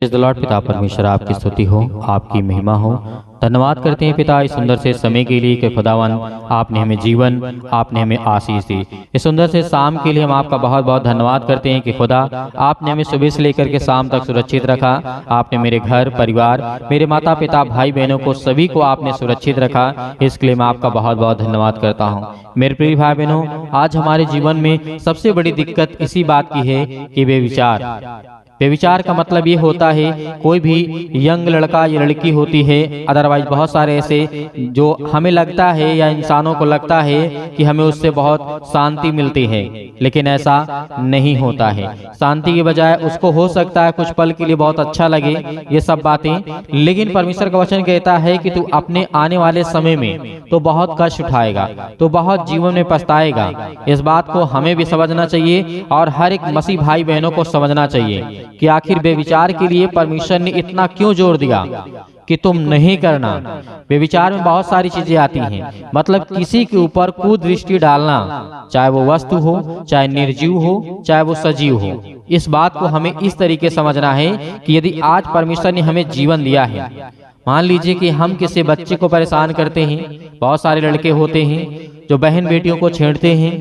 Praise the Lord. पिता परमेश्वर आपकी स्तुति हो, आपकी महिमा हो। धन्यवाद करते हैं पिता इस सुंदर से समय के लिए कि खुदावन आपने हमें जीवन, आपने हमें आशीष दी। इस सुंदर से शाम के लिए हम आपका बहुत बहुत धन्यवाद करते हैं कि खुदा आपने हमें सुबह से लेकर के शाम तक सुरक्षित रखा। आपने मेरे घर परिवार, मेरे माता पिता भाई बहनों को सभी को आपने सुरक्षित रखा। इसके लिए मैं आपका बहुत बहुत धन्यवाद करता हूँ। मेरे प्रिय भाई बहनों, आज हमारे जीवन में सबसे बड़ी दिक्कत इसी बात की है कि बेविचार का मतलब ये होता है कोई भी यंग लड़का या लड़की होती है, अदरवाइज बहुत सारे ऐसे जो हमें लगता है या इंसानों को लगता है कि हमें उससे बहुत शांति मिलती है, लेकिन ऐसा नहीं होता है। शांति के बजाय उसको हो सकता है कुछ पल के लिए बहुत अच्छा लगे ये सब बातें, लेकिन परमेश्वर का वचन कहता है कि तू अपने आने वाले समय में तो बहुत कष्ट उठाएगा, तो बहुत जीवन में पछताएगा। इस बात को हमें भी समझना चाहिए और हर एक मसीह भाई बहनों को समझना चाहिए कि आखिर बेविचार के लिए परमेश्वर ने इतना क्यों जोर दिया कि तुम नहीं करना। बेविचार में बहुत सारी चीजें आती हैं, मतलब किसी के ऊपर कुदृष्टि डालना, चाहे वो वस्तु हो, चाहे निर्जीव हो, चाहे वो सजीव हो। इस बात को हमें इस तरीके समझना है कि यदि आज परमेश्वर ने हमें जीवन दिया है, मान लीजिए कि हम किसी बच्चे को परेशान करते हैं, बहुत सारे लड़के होते हैं जो बहन बेटियों को छेड़ते हैं,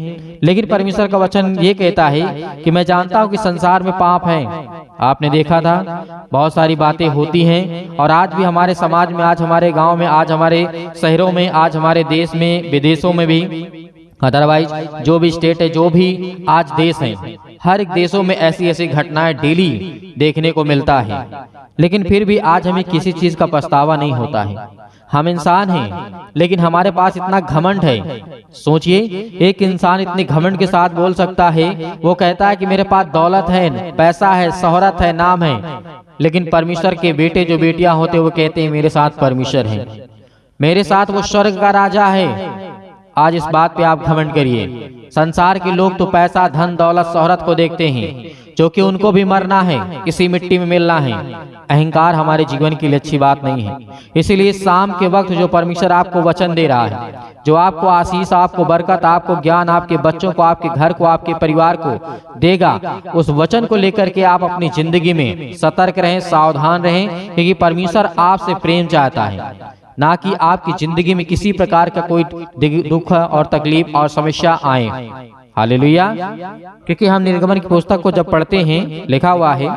लेकिन परमेश्वर का वचन ये कहता है कि मैं जानता हूँ कि संसार में पाप है। आपने देखा था बहुत सारी बातें होती हैं और आज भी हमारे समाज में, आज हमारे गांव में, आज हमारे शहरों में, आज हमारे देश में, विदेशों में भी, अदरवाइज जो भी स्टेट है, जो भी आज देश है, हर एक देशों में ऐसी ऐसी घटनाएं डेली देखने को मिलता है। लेकिन फिर भी आज हमें किसी चीज का पछतावा नहीं होता है। हम इंसान हैं, लेकिन हमारे पास इतना घमंड है। सोचिए, एक इंसान इतने घमंड के साथ बोल सकता है, वो कहता है कि मेरे पास दौलत है, पैसा है, शोहरत है, नाम है, लेकिन परमेश्वर के बेटे जो बेटियां होते वो कहते हैं मेरे साथ परमेश्वर है, मेरे साथ वो स्वर्ग का राजा है। आज इस बात पे आप घमंड करिए। संसार के लोग तो पैसा, धन, दौलत, शोहरत को देखते हैं, जो कि उनको भी मरना है, किसी मिट्टी में मिलना है। अहंकार हमारे जीवन के लिए अच्छी बात नहीं है। इसीलिए शाम के वक्त जो परमेश्वर आपको वचन दे रहा है, जो आपको आशीष, आपको बरकत, आपको ज्ञान, आपके बच्चों को, आपके घर को, आपके परिवार को देगा, उस वचन को लेकर के आप अपनी जिंदगी में सतर्क रहें, सावधान रहें, क्योंकि परमेश्वर आपसे प्रेम चाहता है, ना कि आपकी जिंदगी में किसी प्रकार का कोई दुख और तकलीफ और समस्या आए। हालेलुया। क्योंकि हम निर्गमन की पुस्तक को जब पढ़ते हैं, लिखा हुआ है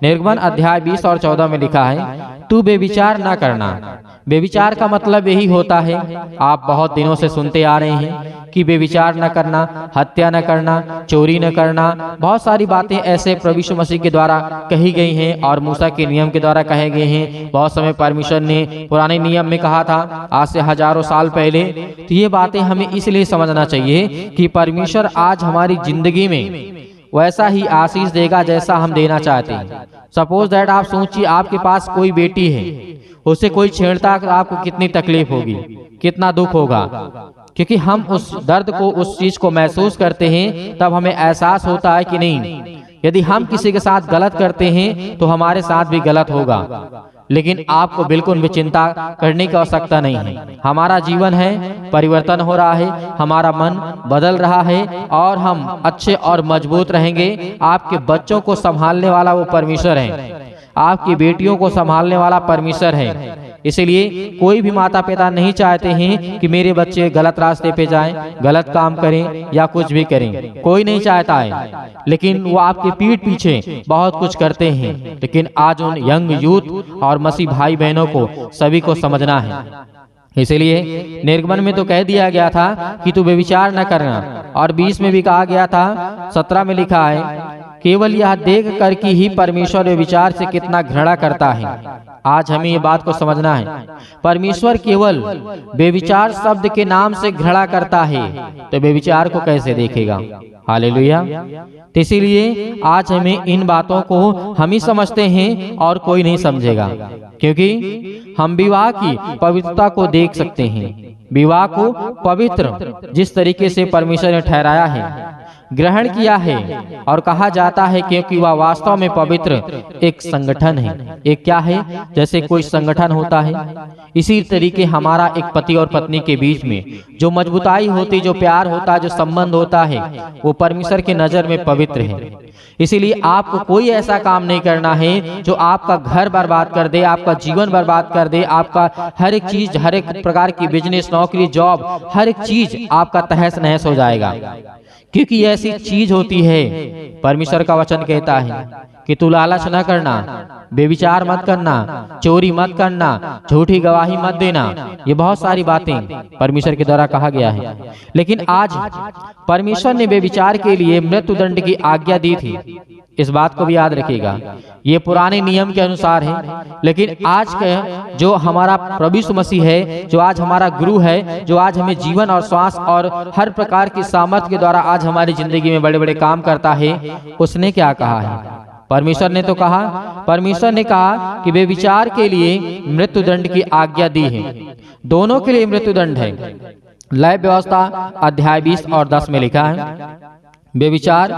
निर्गमन अध्याय 20 और 14 में लिखा है, तू बेविचार ना करना। बेविचार का मतलब यही होता है, आप बहुत दिनों से सुनते आ रहे हैं कि बेविचार न करना, हत्या न करना, चोरी न करना, बहुत सारी बातें ऐसे प्रभु यीशु मसीह के द्वारा कही गई हैं और मूसा के नियम के द्वारा कहे गए हैं। बहुत समय परमेश्वर ने पुराने नियम में कहा था, आज से हजारों साल पहले। तो ये बातें हमें इसलिए समझना चाहिए कि परमेश्वर आज हमारी जिंदगी में वैसा ही आशीष देगा जैसा हम देना चाहते हैं। सपोज दैट आप सोचिए, आपके पास कोई बेटी है, उसे कोई छेड़ता तो आपको कितनी तकलीफ होगी, कितना दुख होगा, क्योंकि हम उस दर्द को, उस चीज को महसूस करते हैं। तब हमें एहसास होता है कि नहीं, यदि हम किसी के साथ गलत करते हैं तो हमारे साथ भी गलत होगा। लेकिन आपको बिल्कुल भी चिंता करने की आवश्यकता नहीं है। हमारा जीवन है, परिवर्तन हो रहा है, हमारा मन बदल रहा है और हम अच्छे और मजबूत रहेंगे। आपके बच्चों को संभालने वाला वो परमेश्वर है, आपकी बेटियों को संभालने वाला परमेश्वर है। इसलिए कोई भी माता पिता नहीं चाहते हैं कि मेरे बच्चे गलत रास्ते पे जाएं, गलत काम करें या कुछ भी करें, कोई नहीं चाहता है। लेकिन वो आपके पीठ पीछे बहुत कुछ करते हैं। लेकिन आज उन यंग यूथ और मसीह भाई बहनों को सभी को समझना है। इसलिए निर्गमन में तो कह दिया गया था कि तू बेविचार न करना, और 20 में भी कहा गया था, 17 में लिखा है, केवल यह देख कर कि ही परमेश्वर विचार से कितना घृणा करता है। आज हमें ये बात को समझना है, परमेश्वर केवल बेविचार शब्द के नाम से घृणा करता है, तो बेविचार को कैसे देखेगा। हालेलुया। तो इसीलिए आज हमें इन बातों को हम ही समझते हैं और कोई नहीं समझेगा, क्योंकि हम विवाह की पवित्रता को देख सकते हैं। विवाह को पवित्र जिस तरीके से परमेश्वर ने ठहराया है, ग्रहण किया है और कहा जाता है क्योंकि वह वास्तव में पवित्र एक संगठन है। एक क्या है? जैसे कोई संगठन होता है, इसी तरीके हमारा एक पति और पत्नी के बीच में जो मजबूताई होती, जो प्यार होता, जो संबंध होता है, वो परमेश्वर की नजर में पवित्र है। इसीलिए आपको कोई ऐसा काम नहीं करना है जो आपका घर बर्बाद कर दे, आपका जीवन बर्बाद कर दे, आपका हर एक चीज, हर एक प्रकार की बिजनेस, नौकरी, जॉब, हर एक चीज आपका तहस नहस हो जाएगा। क्योंकि ये ऐसी चीज होती है, परमेश्वर का वचन कहता है कि तू लालच न करना, बेविचार मत करना, चोरी मत करना, झूठी गवाही मत देना। ये बहुत सारी बातें परमेश्वर के द्वारा कहा गया है। लेकिन आज परमेश्वर ने बेविचार के लिए मृत्यु दंड की आज्ञा दी थी। इस बात को भी याद रखिएगा। ये पुराने नियम के अनुसार है, लेकिन आज का जो हमारा प्रभु यीशु मसीह है, जो आज हमारा गुरु है, जो आज हमें जीवन और श्वास और हर प्रकार की सामर्थ्य के द्वारा आज हमारी जिंदगी में बड़े बड़े काम करता है, उसने क्या कहा है? परमेश्वर ने तो कहा, परमेश्वर ने कहा कि बेविचार के लिए मृत्यु दंड की आज्ञा दी है। दोनों के लिए मृत्यु दंड है। लय व्यवस्था अध्याय 20 और 10 में लिखा है, बेविचार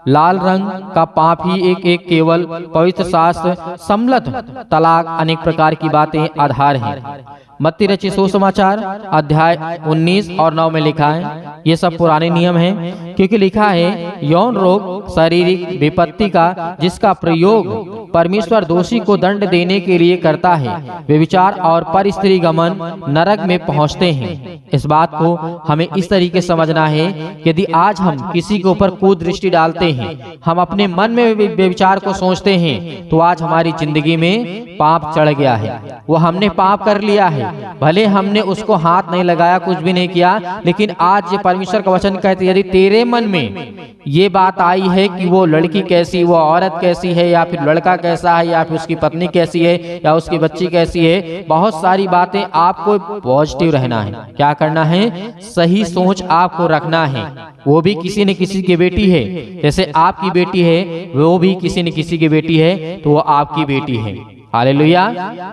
लाल रंग का पाप ही एक केवल पवित्र शास्त्र, सम्मत तलाक, अनेक प्रकार की बातें आधार हैं। मत्ती रचित सुसमाचार अध्याय 19 और 9 में लिखा है। ये सब पुराने नियम हैं, क्योंकि लिखा है यौन रोग शारीरिक विपत्ति का जिसका प्रयोग परमेश्वर दोषी को दंड देने के लिए करता है, व्यभिचार और पर स्त्री गमन नरक में पहुंचते हैं। इस बात को हमें इस तरीके समझना है, यदि आज हम किसी के ऊपर कुदृष्टि डालते हैं, हम अपने मन में व्यभिचार को सोचते हैं, तो आज हमारी जिंदगी में पाप चढ़ गया है। वो हमने पाप कर लिया है, भले हमने उसको हाथ नहीं लगाया, कुछ भी नहीं किया, लेकिन आज ये परमेश्वर का वचन कहते, यदि तेरे मन में ये बात आई है कि वो लड़की कैसी, वो औरत कैसी है, या फिर लड़का कैसा है, या फिर उसकी पत्नी कैसी है, या उसकी बच्ची कैसी है, बहुत सारी बातें, आपको पॉजिटिव रहना है। क्या करना है? सही सोच आपको रखना है। वो भी किसी न किसी की बेटी है, जैसे आपकी बेटी है, वो भी किसी न किसी की बेटी है, तो वो आपकी बेटी है। हालेलुया।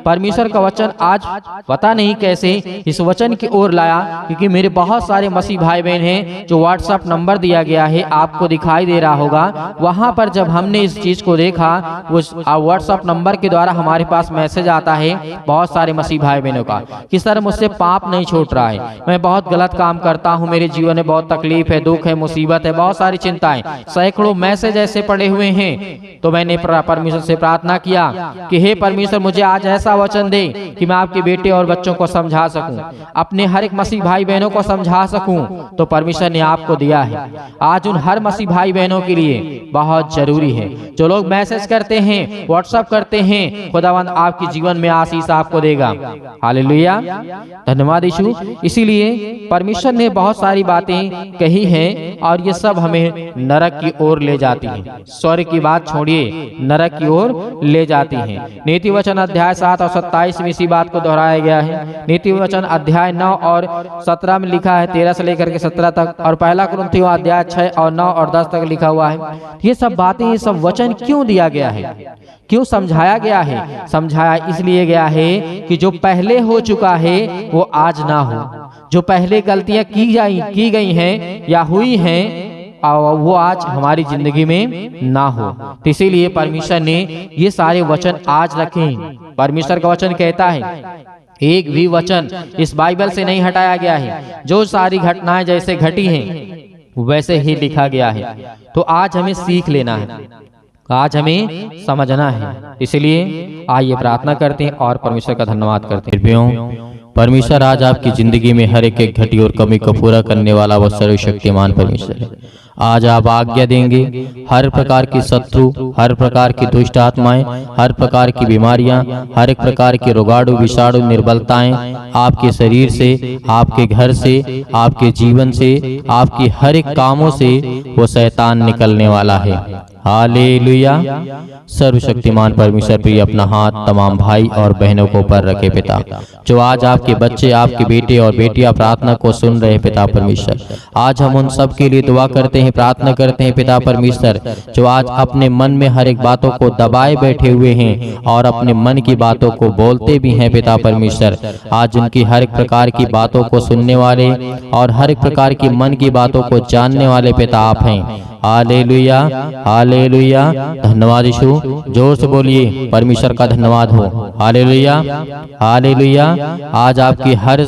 परमेश्वर का वचन आज पता नहीं कैसे इस वचन की ओर लाया, क्योंकि मेरे बहुत सारे मसीह भाई बहन हैं जो व्हाट्सएप नंबर दिया गया है, आपको दिखाई दे रहा होगा। वहां पर जब हमने इस चीज को देखा, उस व्हाट्सएप नंबर के द्वारा हमारे पास मैसेज आता है बहुत सारे मसीह भाई बहनों का कि सर मुझसे पाप नहीं छूट रहा है, मैं बहुत गलत काम करता हूँ, मेरे जीवन में बहुत तकलीफ है, दुख है, मुसीबत है, बहुत सारी चिंताएं, सैकड़ों मैसेज ऐसे पड़े हुए हैं। तो मैंने परमेश्वर से प्रार्थना किया कि हे परमेश्वर, मुझे आज ऐसा वचन दे कि मैं आपके बेटे और बच्चों को समझा सकूं, अपने हर एक मसीह भाई बहनों को समझा सकूं। तो परमेश्वर ने आपको दिया है। आज उन हर मसीह भाई बहनों के लिए बहुत जरूरी है। जो लोग मैसेज करते हैं, व्हाट्सएप करते हैं, खुदावंद आपके जीवन में आशीष आपको देगा। हालेलुया, धन्यवाद यीशु। इसीलिए परमेश्वर ने बहुत सारी बातें कही हैं और ये सब हमें नरक की ओर ले जाती हैं। स्वर्ग की बात छोड़िए, नरक की ओर ले जाती हैं। नीति वचन अध्याय 7 और 27 में इसी बात को दोहराया गया है। नीति वचन अध्याय 9 और 17 में लिखा है, 13 से लेकर के 17 तक, और पहला कुरिन्थियों अध्याय 6 और 9 और 10 तक लिखा हुआ है। ये सब बातें, ये सब वचन क्यों दिया गया है, क्यों समझाया गया है? समझाया इसलिए गया है कि जो पहले हो चुका है वो आज ना हो। जो पहले गलतियां की गई हैं या हुई हैं, वो आज हमारी जिंदगी में ना हो। तो इसीलिए परमेश्वर ने ये सारे वचन आज रखे। परमेश्वर का वचन कहता है, एक भी वचन इस बाइबल से नहीं हटाया गया है। जो सारी घटनाएं जैसे घटी हैं वैसे ही लिखा गया है। तो आज हमें सीख लेना है, आज हमें समझना है। इसलिए आइए प्रार्थना करते हैं और परमेश्वर का धन्यवाद करते हैं। परमेश्वर आज आपकी जिंदगी में हर एक घटी और कमी को पूरा करने वाला वह सर्वशक्तिमान परमेश्वर है। आज आप आज्ञा देंगे, हर प्रकार की शत्रु, हर प्रकार की दुष्ट आत्माएं, हर प्रकार की बीमारियां, हर एक प्रकार के रोगाणु विषाणु निर्बलताएं आपके शरीर से, आपके घर से, आपके जीवन से, आपके हर एक कामों से वो शैतान निकलने वाला है। हालेलुया। सर्वशक्तिमान परमेश्वर प्रिय अपना हाथ तमाम भाई और बहनों को ऊपर रखे पिता, जो आज आपके बच्चे, आपके बेटे और बेटियां प्रार्थना को सुन रहे हैं पिता परमेश्वर। आज हम उन सब के लिए दुआ करते हैं, प्रार्थना करते हैं पिता परमेश्वर, जो आज अपने मन में हर एक बातों को दबाए बैठे हुए हैं और अपने मन की बातों को बोलते भी हैं पिता परमेश्वर। आज उनकी हर एक प्रकार की बातों को सुनने वाले और हर एक प्रकार की मन की बातों को जानने वाले पिता आप हैं। Hallelujah, hallelujah. धन्यवाद यीशु। जोर से बोलिए, परमेश्वर का धन्यवाद हो। Hallelujah, hallelujah. आज आपकी हर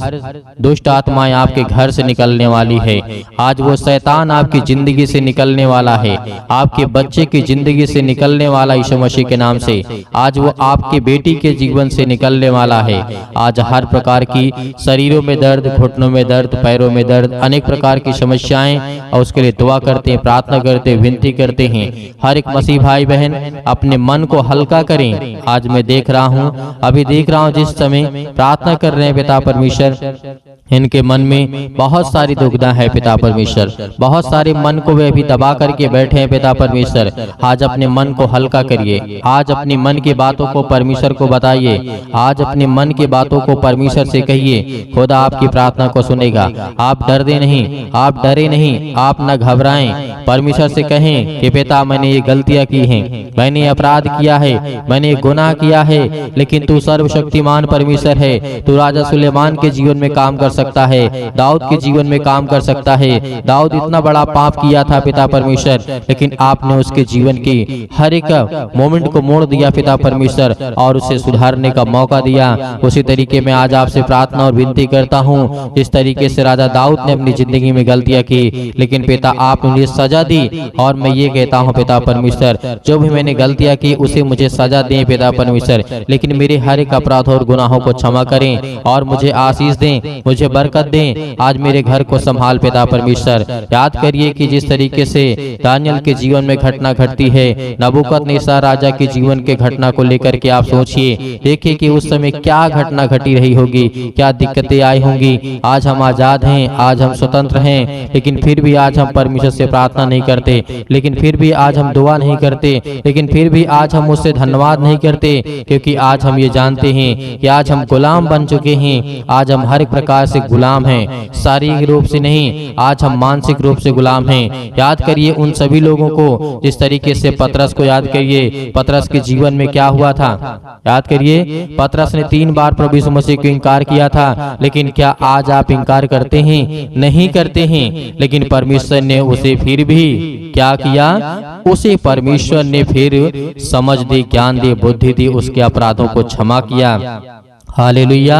दुष्ट आत्माएं आपके घर से निकलने वाली है। आज वो शैतान आपकी जिंदगी से निकलने वाला है, आपके बच्चे की जिंदगी से निकलने वाला यीशु मसीह के नाम से। आज वो आपके बेटी के जीवन से निकलने वाला है। आज हर प्रकार की शरीरों में दर्द, घुटनों में दर्द, पैरों में दर्द, अनेक प्रकार की समस्याएं, और उसके लिए दुआ करते हैं, प्रार्थना करते, विनती करते हैं। हर एक मसीह भाई बहन अपने मन को हल्का करें। आज मैं देख रहा हूँ, अभी देख रहा हूँ, जिस समय प्रार्थना कर रहे हैं पिता परमेश्वर, इनके मन में बहुत सारी दुविधा है पिता परमेश्वर। बहुत सारे मन को वे अभी दबा करके बैठे हैं पिता परमेश्वर। आज अपने मन को हल्का करिए। आज अपनी मन की बातों को परमेश्वर को बताइए। आज अपने मन की बातों को परमेश्वर से कहिए, खुदा आपकी प्रार्थना को सुनेगा। आप डरते नहीं, आप डरे नहीं, आप न घबराएं। परमेश्वर से कहें कि पिता मैंने ये गलतियां की हैं, मैंने अपराध किया है, मैंने गुनाह किया है, लेकिन तू सर्वशक्तिमान परमेश्वर है। तू राजा सुलेमान के जीवन में काम कर सकता है, दाऊद के जीवन में काम कर सकता है। दाऊद इतना बड़ा पाप किया था पिता परमेश्वर, लेकिन आपने उसके जीवन की हर एक मोमेंट को मोड़ दिया पिता परमेश्वर, और उसे सुधारने का मौका दिया। उसी तरीके में आज आपसे प्रार्थना और विनती करता हूँ, जिस तरीके से राजा दाऊद ने अपनी जिंदगी में गलतियां की, लेकिन पिता आपने मुझे सजा दी। और मैं ये कहता हूँ पिता परमेश्वर, जो भी मैंने गलतियां की उसे मुझे सजा दें पिता परमेश्वर, लेकिन मेरे हर एक अपराध और गुनाहों को क्षमा करें और मुझे आशीष दें, मुझे बरकत दें। आज मेरे घर को संभाल पिता परमेश्वर। याद करिए कि जिस तरीके से दानियल के जीवन में घटना घटती है, नबूकदनेस्सर राजा के जीवन के घटना को लेकर के आप सोचिए, देखिए कि उस समय क्या घटना घटी रही होगी, क्या दिक्कतें आई होंगी। आज हम आजाद हैं, आज हम स्वतंत्र हैं, लेकिन फिर भी आज हम परमेश्वर से प्रार्थना नहीं करते, लेकिन फिर भी आज हम दुआ नहीं करते, लेकिन फिर भी आज हम उससे धन्यवाद नहीं करते, क्योंकि आज हम ये जानते हैं कि आज हम गुलाम बन चुके हैं। आज हम हर एक प्रकार से गुलाम हैं, शारीरिक रूप से नहीं, आज हम मानसिक रूप से गुलाम हैं। याद करिए उन सभी लोगों को, जिस तरीके से पतरस को याद करिए, पतरस के जीवन में क्या हुआ था। याद करिए, पतरस ने 3 बार प्रभु यीशु मसीह को इनकार किया था, लेकिन क्या आज आप इनकार करते हैं? नहीं करते हैं। लेकिन परमेश्वर ने उसे फिर भी क्या किया? उसे परमेश्वर ने फिर समझ दी, ज्ञान दी, बुद्धि दी, उसके अपराधों को क्षमा किया। हालेलुया।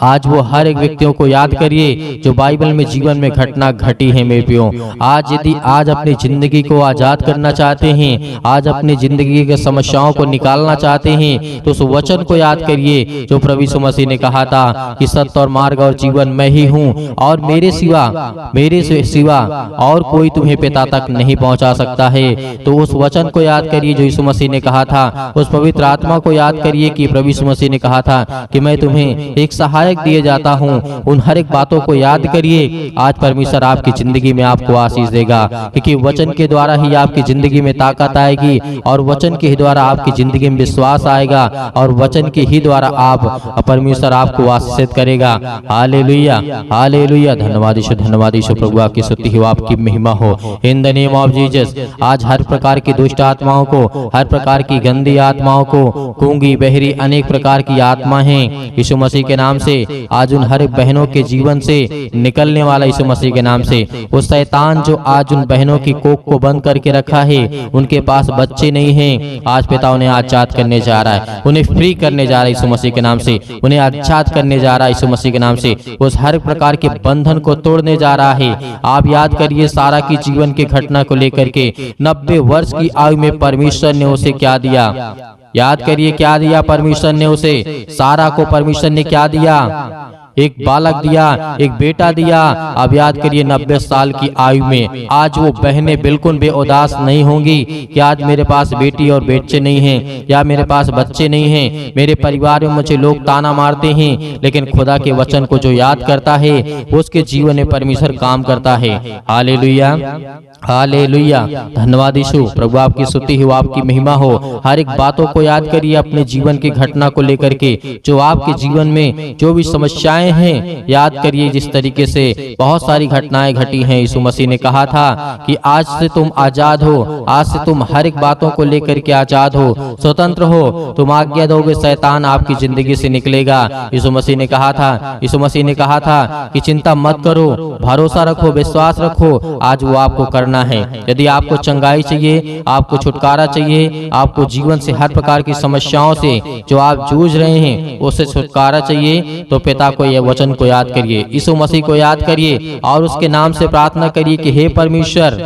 आज वो हर एक व्यक्तियों को याद करिए जो बाइबल में जीवन में घटना घटी है मेरे प्रियो। आज यदि आज अपनी जिंदगी को आजाद करना चाहते हैं, आज अपनी जिंदगी के समस्याओं को निकालना चाहते हैं, तो उस वचन को याद करिए जो प्रभु यीशु मसीह ने कहा था कि सत्य और मार्ग और जीवन मैं ही हूँ, और मेरे सिवा और कोई तुम्हें पिता तक नहीं पहुँचा सकता है। तो उस वचन को याद करिए जो यीशु मसीह ने कहा था। उस पवित्र आत्मा को याद करिए कि प्रभु यीशु मसीह ने कहा था कि मैं तुम्हें एक सहायक दिए जाता हूँ। उन हर एक बातों को याद करिए। आज परमेश्वर आपकी जिंदगी में आपको आशीष देगा, क्योंकि वचन के द्वारा ही आपकी जिंदगी में ताकत आएगी, और वचन के ही द्वारा आपकी जिंदगी में विश्वास आएगा, और वचन के ही द्वारा आप परमेश्वर आपको आशीषित करेगा। Hallelujah, hallelujah. धन्यवाद यीशु, धन्यवाद यीशु। प्रभु आपकी स्तुति हो, आपकी महिमा हो, in the name of Jesus. आज हर प्रकार की दुष्ट आत्माओं को, हर प्रकार की गंदी आत्माओं को, गूंगी बहरी अनेक प्रकार की आत्मा हैं, यीशु मसीह के नाम से आज उन हर बहनों के जीवन से निकलने वाला यीशु मसीह के नाम से। वो शैतान जो आज उन बहनों की कोख को बंद करके रखा है, उनके पास बच्चे नहीं हैं, आज पिता उन्हें आजाद करने जा रहा है, उन्हें फ्री करने जा रहा है यीशु मसीह के नाम से, उन्हें आजाद करने जा रहा है यीशु मसीह के नाम से। उस हर प्रकार के बंधन को तोड़ने जा रहा है। आप याद करिए सारा की जीवन की घटना को लेकर के 90 वर्ष की आयु में परमेश्वर ने उसे क्या दिया? याद करिए क्या दिया परमेश्वर ने उसे? सारा को परमेश्वर ने क्या दिया? एक बालक दिया, एक बेटा दिया। अब याद करिए 90 साल की आयु में आज वो बहनें बिल्कुल बेउदास नहीं होंगी कि आज मेरे पास बेटी और बच्चे नहीं हैं, या मेरे पास बच्चे नहीं हैं, मेरे परिवार में मुझे लोग ताना मारते हैं। लेकिन खुदा के वचन को जो याद करता है उसके जीवन में परमेश्वर काम करता है। Hallelujah, hallelujah. धन्यवाद यीशु। प्रभु आपकी स्तुति हो, आपकी महिमा हो। हर एक बातों को याद करिए अपने जीवन की घटना को लेकर के, जो आपके जीवन में जो भी समस्याएं हैं याद करिए। जिस तरीके से बहुत सारी घटनाएं घटी हैं, यीशु मसीह ने कहा था कि आज से तुम आजाद हो, आज से तुम हर एक बातों को लेकर के आजाद हो, स्वतंत्र हो। तुम आज्ञा दोगे, शैतान आपकी जिंदगी से निकलेगा। यीशु मसीह ने कहा था, यीशु मसीह ने कहा था कि चिंता मत करो, भरोसा रखो, विश्वास रखो। आज वो आपको करना है। यदि आपको चंगाई चाहिए, आपको छुटकारा चाहिए, आपको जीवन से हर प्रकार की समस्याओं से जो आप जूझ रहे हैं उससे छुटकारा चाहिए, तो पिता को यह वचन को याद करिए, यीशु मसीह को याद करिए और उसके नाम से प्रार्थना करिए कि हे परमेश्वर,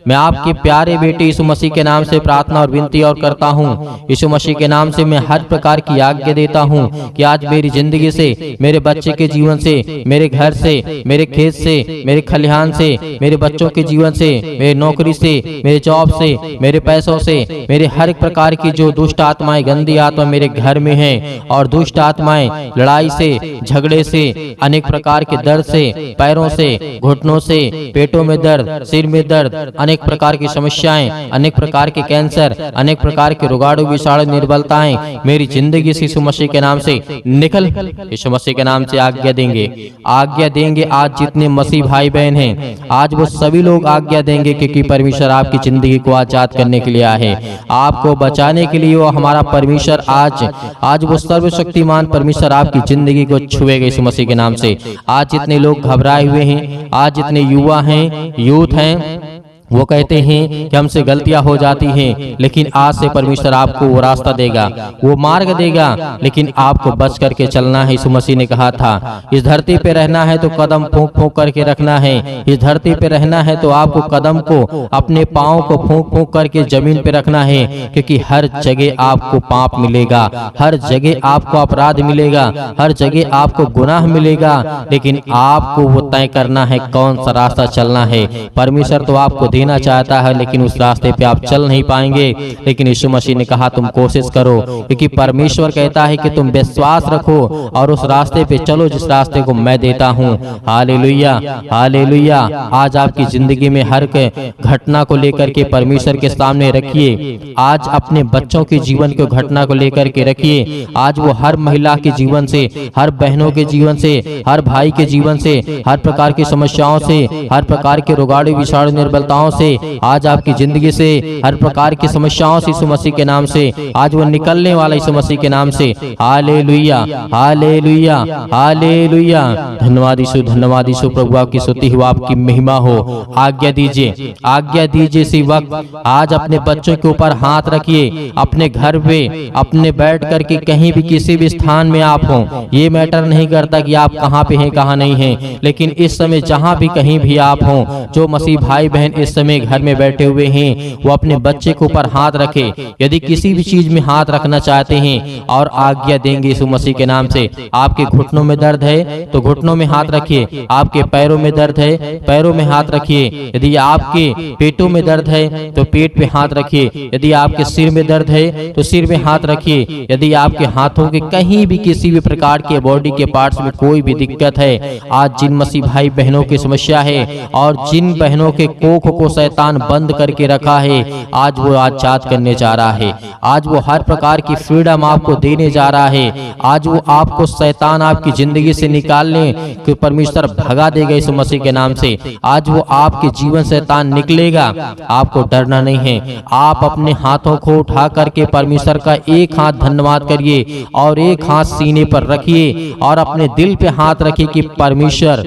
मैं आपके प्यारे बेटे यीशु मसीह के नाम से प्रार्थना और विनती और करता हूँ। यीशु मसीह के नाम से मैं हर प्रकार की आज्ञा देता हूँ कि आज मेरी जिंदगी से, मेरे बच्चे के जीवन से, मेरे घर से, मेरे खेत से, मेरे खलिहान से, मेरे बच्चों के जीवन से, मेरे नौकरी से, मेरे जॉब से, मेरे पैसों से, मेरे हर एक प्रकार की जो दुष्ट आत्माएं, गंदी आत्मा मेरे घर में हैं, और दुष्ट आत्माएं लड़ाई से, झगड़े से, अनेक प्रकार के दर्द से, पैरों से, घुटनों से, पेटों में दर्द, सिर में दर्द, अनेक प्रकार की समस्याएं, अनेक प्रकार के कैंसर, अनेक प्रकार के रोगाणु विषाणु निर्बलताएं मेरी जिंदगी से यीशु मसीह के नाम से निकल, यीशु मसीह के नाम से आज्ञा देंगे, आज्ञा देंगे। आज जितने मसीह भाई बहन हैं आज वो सभी लोग आज्ञा देंगे, क्योंकि परमेश्वर आपकी जिंदगी को आजाद करने के लिए आए हैं, आपको बचाने के लिए। वो हमारा परमेश्वर आज वो सर्वशक्तिमान परमेश्वर आपकी जिंदगी को छुएगा यीशु मसीह के नाम से। आज जितने लोग घबराए हुए हैं, आज जितने युवा हैं, यूथ हैं, वो कहते हैं कि हमसे गलतियां हो जाती हैं, लेकिन आज से परमेश्वर आपको वो रास्ता देगा, वो मार्ग देगा, लेकिन आपको बच करके चलना है। यीशु मसीह ने कहा था इस धरती पे रहना है तो कदम फूंक फूंक करके रखना है। इस धरती पे रहना है तो आपको कदम को, अपने पाँव को फूंक फूंक करके जमीन पे रखना है, क्योंकि हर जगह आपको पाप मिलेगा, हर जगह आपको अपराध मिलेगा, हर जगह आपको गुनाह मिलेगा, लेकिन आपको वो तय करना है कौन सा रास्ता चलना है। परमेश्वर तो आपको देना चाहता है, लेकिन उस रास्ते पे आप चल नहीं पाएंगे। लेकिन यीशु मसीह ने कहा तुम कोशिश करो, क्योंकि परमेश्वर कहता है कि तुम विश्वास रखो और उस रास्ते पे चलो जिस रास्ते को मैं देता हूँ। Hallelujah, hallelujah. आज आपकी जिंदगी में हर घटना को लेकर के परमेश्वर के सामने रखिए। आज अपने बच्चों के जीवन को घटना को लेकर के रखिए। आज वो हर महिला के जीवन से, हर बहनों के जीवन से, हर भाई के जीवन से, हर प्रकार की समस्याओं से, हर प्रकार के रोगाणु विषाणु निर्बलताओं से, आज आपकी जिंदगी से, हर प्रकार की समस्याओं से यीशु मसीह के नाम से आज वो निकलने वाला यीशु मसीह के नाम से। Hallelujah, hallelujah, hallelujah. धन्यवाद यीशु, धन्यवाद यीशु। प्रभु आपकी स्तुति हो, आपकी महिमा हो। आज्ञा दीजिए, आज्ञा दीजिए इसी वक्त। आज अपने बच्चों के ऊपर हाथ रखिए, अपने घर पे, अपने बैठ करके कहीं भी किसी भी स्थान में आप हो, ये मैटर नहीं करता कि आप कहाँ पे हैं कहाँ नहीं हैं, लेकिन इस समय जहाँ भी कहीं भी आप हो, जो मसीह भाई बहन इस समय घर में बैठे हुए हैं, वो अपने बच्चे के ऊपर हाथ रखे। यदि किसी भी चीज में हाथ रखना चाहते हैं और आज्ञा देंगे यीशु मसीह के नाम से। आपके घुटनों में दर्द है तो घुटनों में हाथ रखिए, आपके पैरों में दर्द है पैरों में हाथ रखिए, यदि आपके पेटों में दर्द है तो पेट पे हाथ रखिए, यदि आपके सिर में दर्द है तो सिर में हाथ रखिए, यदि आपके हाथों के कहीं भी किसी भी प्रकार के बॉडी के पार्ट्स में कोई भी दिक्कत है, आज जिन मसीह भाई बहनों की समस्या है और जिन बहनों के कोख को शैतान बंद करके रखा है, आज वो आजाद करने जा रहा है। आज वो हर प्रकार की फ्रीडम आपको देने जा रहा है। आज वो आपको शैतान आपकी जिंदगी से निकालने के परमेश्वर भगा देगा यीशु मसीह के नाम से। आज वो आपके जीवन शैतान निकलेगा, आपको डरना नहीं है। आप अपने हाथों को उठा करके परमेश्वर का एक हाथ धन्यवाद करिए और एक हाथ सीने पर रखिए और अपने दिल पे हाथ रखिए कि परमेश्वर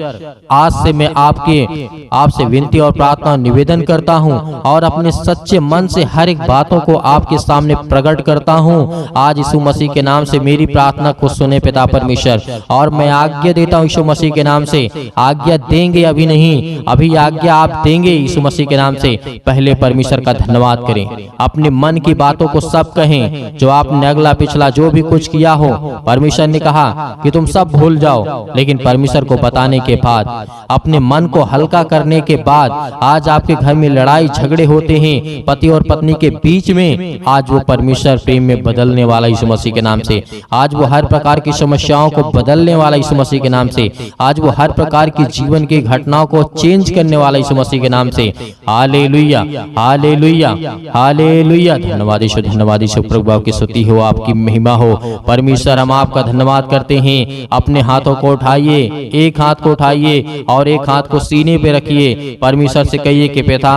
आज से मैं आपसे विनती और प्रार्थना निवेदन निवेदन करता हूँ और अपने सच्चे मन से हर एक बातों को आपके सामने प्रकट करता हूँ। आज यीशु मसीह के नाम से मेरी प्रार्थना को सुने पिता परमेश्वर, और मैं आज्ञा देता हूँ यीशु मसीह के नाम से, आज्ञा देंगे अभी नहीं, अभी आज्ञा आप देंगे यीशु मसीह के नाम से। पहले परमेश्वर का धन्यवाद करें, अपने मन की बातों को सब कहें, जो आपने अगला पिछला जो भी कुछ किया हो। परमेश्वर ने कहा कि तुम सब भूल जाओ, लेकिन परमेश्वर को बताने के बाद, अपने मन को हल्का करने के बाद, आज आपके घर में लड़ाई झगड़े होते हैं पति और पत्नी के बीच में, आज वो परमेश्वर प्रेम में बदलने वाला यीशु मसीह के नाम से। आज वो हर प्रकार की समस्याओं को बदलने वाला यीशु मसीह के नाम से। आज वो हर प्रकार की जीवन की घटनाओं को चेंज करने वाला यीशु मसीह के नाम से। Hallelujah, hallelujah, hallelujah. धन्यवाद यीशु, धन्यवाद यीशु। प्रभु आपकी स्तुति हो, आपकी महिमा हो। परमेश्वर हम आपका धन्यवाद करते हैं। अपने हाथों को उठाइए, एक हाथ को उठाइए और एक हाथ को सीने पे रखिए। परमेश्वर से कहिए कि पिता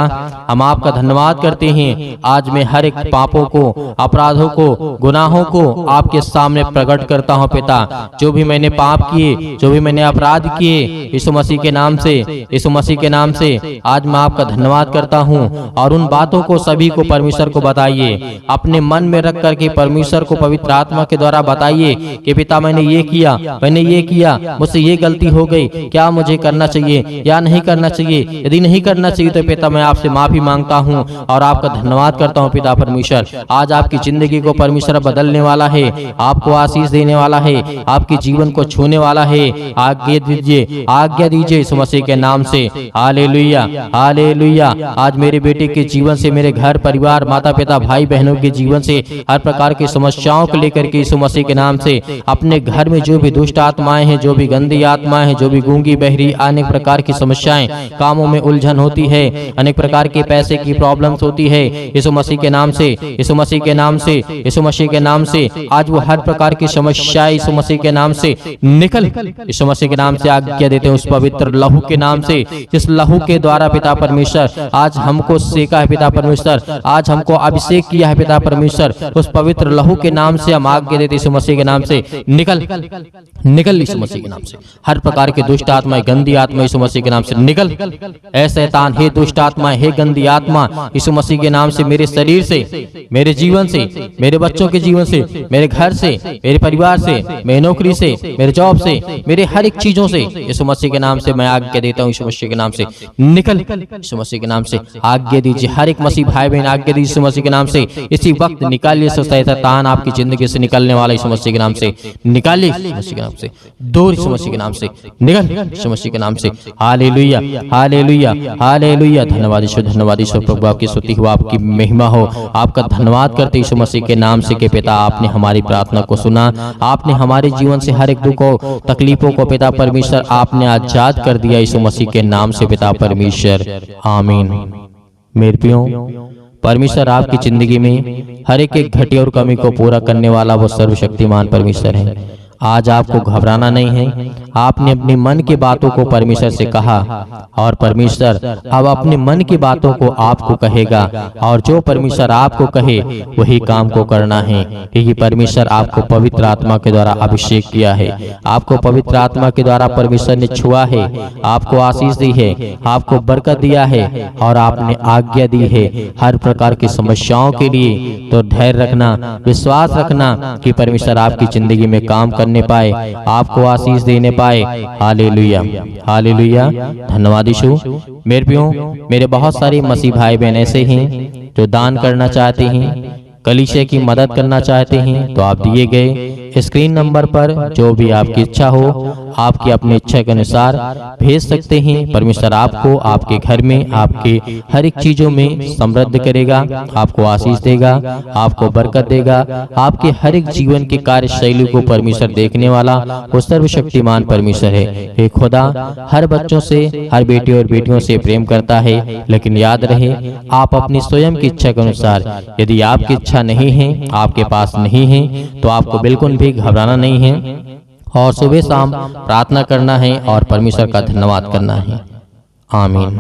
हम आपका धन्यवाद करते हैं। आज मैं हर एक पापों को, अपराधों को, गुनाहों को आपके सामने प्रकट करता हूं पिता। जो भी मैंने पाप किए, जो भी मैंने अपराध किए, यीशु मसीह के नाम से, यीशु मसीह के नाम से आज मैं आपका धन्यवाद करता हूं। और उन बातों को सभी को परमेश्वर को बताइए, अपने मन में रख करके परमेश्वर को पवित्र आत्मा के द्वारा बताइए कि पिता मैंने ये किया, मैंने ये किया, मुझसे ये गलती हो गई, क्या मुझे करना चाहिए या नहीं करना चाहिए। यदि नहीं करना चाहिए तो पिता मैं आपसे माफी मांगता हूँ और आपका धन्यवाद करता हूँ पिता परमेश्वर। आज आपकी जिंदगी को परमेश्वर बदलने वाला है, आपको आशीष देने वाला है, आपके जीवन को छूने वाला है। आज्ञा दीजिए, आज्ञा दीजिए यीशु मसीह के नाम से। Hallelujah, hallelujah. आज मेरे बेटे के जीवन से, मेरे घर परिवार, माता पिता, भाई बहनों के जीवन से, हर प्रकार की समस्याओं को लेकर के यीशु मसीह के नाम से, अपने घर में जो भी दुष्ट आत्माएं हैं, जो भी गंदी आत्माएं हैं, जो भी गूंगी बहरी, अनेक प्रकार की समस्याएं, कामों में उलझन होती है, अनेक प्रकार के पैसे की प्रॉब्लम्स होती है, यीशु मसीह के नाम से, यीशु मसीह के नाम से, यीशु मसीह के नाम से आज वो हर प्रकार की समस्याएं यीशु मसीह के नाम से निकल, यीशु मसीह के नाम से आज्ञा देते हैं उस पवित्र लहू के नाम से, जिस लहू के द्वारा पिता परमेश्वर आज हमको सेका है पिता परमेश्वर, आज हमको अभिषेक किया है पिता परमेश्वर। उस पवित्र लहू के नाम से हम आज्ञा देते यीशु मसीह के नाम से, निकल, निकल यीशु मसीह के नाम से। हर प्रकार की दुष्ट आत्मा, गंदी आत्मा यीशु मसीह के नाम से निकल। ऐ शैतान, हे दुष्ट आत्मा, हे गंदी आत्मा, यीशु मसीह के नाम से मेरे शरीर से, मेरे जीवन से, मेरे बच्चों के जीवन से, मेरे घर से, मेरे परिवार से, मेरी नौकरी से, मेरे जॉब से, मेरे हर एक चीजों से यीशु मसीह के नाम से मैं आज्ञा देता हूँ यीशु मसीह के नाम से निकल। यीशु मसीह के नाम से आज्ञा दीजिए, हर एक मसीह भाई बहन आज्ञा दीजिए यीशु मसीह के नाम से। इसी वक्त निकालिए शैतान आपकी जिंदगी से निकलने वाला यीशु मसीह के नाम से निकालिए, यीशु मसीह के नाम से दूर, यीशु मसीह के नाम से निकल, यीशु मसीह के नाम से। Hallelujah, hallelujah, hallelujah. धन्यवाद यीशु, धन्यवाद यीशु। प्रभु आपकी स्तुति हो, आपकी महिमा हो। आपका धन्यवाद करते यीशु मसीह के नाम से कि पिता आपने हमारी प्रार्थना को सुना, आपने हमारे जीवन से हर एक दुख को, तकलीफों को पिता परमेश्वर आपने आजाद कर दिया यीशु मसीह के नाम से पिता परमेश्वर। आमीन। मेरे प्रियो, परमेश्वर आपकी जिंदगी में हर एक घटी और कमी को पूरा करने वाला वो सर्वशक्तिमान परमेश्वर है। आज आपको घबराना नहीं है। आपने अपने मन की बातों को परमेश्वर से कहा और परमेश्वर अब अपने मन की बातों को आपको कहेगा, और जो परमेश्वर आपको कहे वही काम को करना है, क्योंकि परमेश्वर आपको पवित्र आत्मा के द्वारा अभिषेक किया है, आपको पवित्र आत्मा के द्वारा परमेश्वर ने छुआ है, आपको आशीष दी है, आपको बरकत दिया है और आपने आज्ञा दी है हर प्रकार की समस्याओं के लिए। तो धैर्य रखना, विश्वास रखना कि परमेश्वर आपकी जिंदगी में काम करने पाए, आपको आशीष देने पाए। Hallelujah, hallelujah. धन्यवाद यीशु। मेरे प्रियो, मेरे बहुत सारे मसीह भाई बहन ऐसे हैं जो दान करना चाहते हैं, कलीसिया की मदद करना चाहते हैं, तो आप दिए गए स्क्रीन नंबर पर जो भी आपकी इच्छा हो, आपकी अपनी इच्छा के अनुसार भेज सकते हैं। परमेश्वर आपको, आपके घर में, आपके हर एक चीजों में समृद्ध करेगा, आपको आशीष देगा, आपको बरकत देगा। आपके हर एक जीवन की कार्यशैली को परमेश्वर देखने वाला वो सर्वशक्तिमान परमेश्वर है। हे खुदा हर बच्चों से, हर बेटे और बेटियों से प्रेम करता है, लेकिन याद रहे आप अपनी स्वयं की इच्छा के अनुसार, यदि आपकी इच्छा नहीं है, आपके पास नहीं है, तो आपको बिल्कुल भी घबराना नहीं है और सुबह शाम प्रार्थना करना है और परमेश्वर का धन्यवाद करना है। आमीन।